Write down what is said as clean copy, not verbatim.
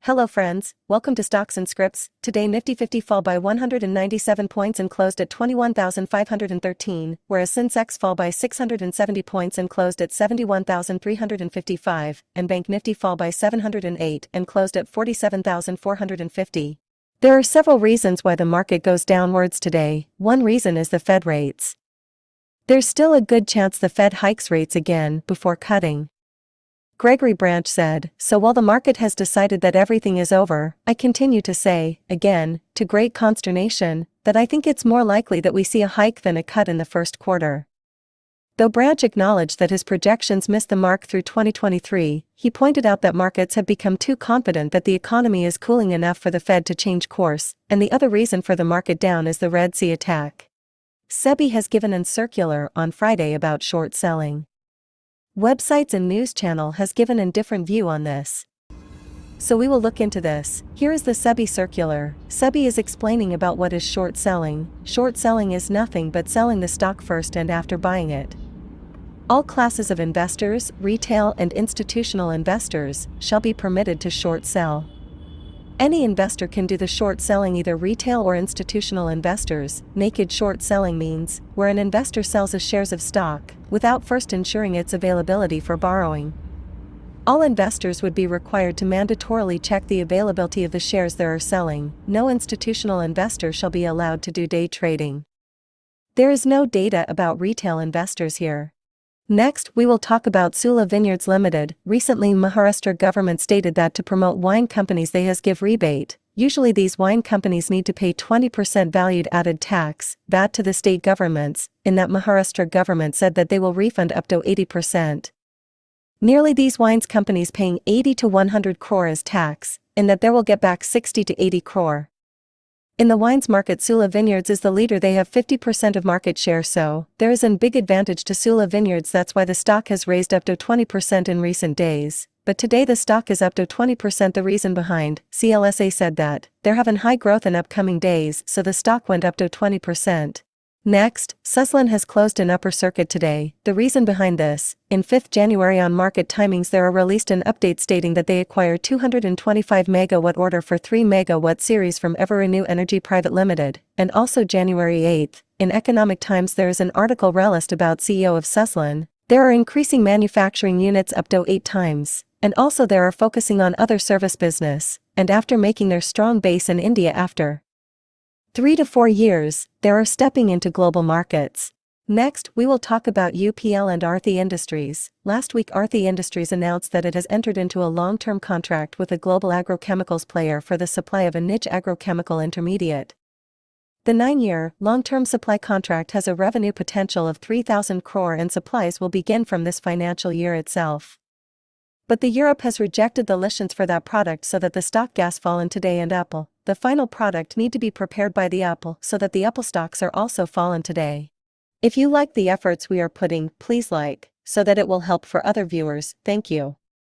Hello friends, welcome to Stocks and Scripts. Today Nifty 50 fall by 197 points and closed at 21,513, whereas Sensex fall by 670 points and closed at 71,355, and Bank Nifty fall by 708 and closed at 47,450. There are several reasons why the market goes downwards today. One reason is the Fed rates. There's still a good chance the Fed hikes rates again before cutting. Gregory Branch said, "So while the market has decided that everything is over, I continue to say, again, to great consternation, that I think it's more likely that we see a hike than a cut in the first quarter." Though Branch acknowledged that his projections missed the mark through 2023, he pointed out that markets have become too confident that the economy is cooling enough for the Fed to change course, and the other reason for the market down is the Red Sea attack. SEBI has given a circular on Friday about short selling. Websites and news channel has given a different view on this. So we will look into this. Here is the SEBI circular. SEBI is explaining about what is short selling. Short selling is nothing but selling the stock first and after buying it. All classes of investors, retail and institutional investors, shall be permitted to short sell. Any investor can do the short selling, either retail or institutional investors. Naked short selling means where an investor sells a shares of stock without first ensuring its availability for borrowing. All investors would be required to mandatorily check the availability of the shares they are selling. No institutional investor shall be allowed to do day trading. There is no data about retail investors here. Next, we will talk about Sula Vineyards Limited. Recently, Maharashtra government stated that to promote wine companies they has give rebate. Usually these wine companies need to pay 20% valued added tax, VAT, to the state governments. In that, Maharashtra government said that they will refund up to 80%. Nearly these wines companies paying 80 to 100 crore as tax, in that there will get back 60 to 80 crore. In the wines market, Sula Vineyards is the leader. They have 50% of market share, so there is a big advantage to Sula Vineyards. That's why the stock has raised up to 20% in recent days. But today the stock is up to 20%. The reason behind, CLSA said that they're having high growth in upcoming days, so the stock went up to 20%. Next, Suzlon has closed an upper circuit today. The reason behind this, in 5th January on market timings there are released an update stating that they acquired 225 megawatt order for 3 megawatt series from Everrenew Energy Private Limited, and also January 8th, in Economic Times there is an article released about CEO of Suzlon. There are increasing manufacturing units up to 8 times, and also they are focusing on other service business, and after making their strong base in India after 3 to 4 years, they are stepping into global markets. Next, we will talk about UPL and Aarti Industries. Last week Aarti Industries announced that it has entered into a long-term contract with a global agrochemicals player for the supply of a niche agrochemical intermediate. The 9-year, long-term supply contract has a revenue potential of 3,000 crore and supplies will begin from this financial year itself. But the Europe has rejected the license for that product, so that the stock gas fallen today, and Apple, the final product, need to be prepared by the Apple, so that the Apple stocks are also fallen today. If you like the efforts we are putting, please like, so that it will help for other viewers. Thank you.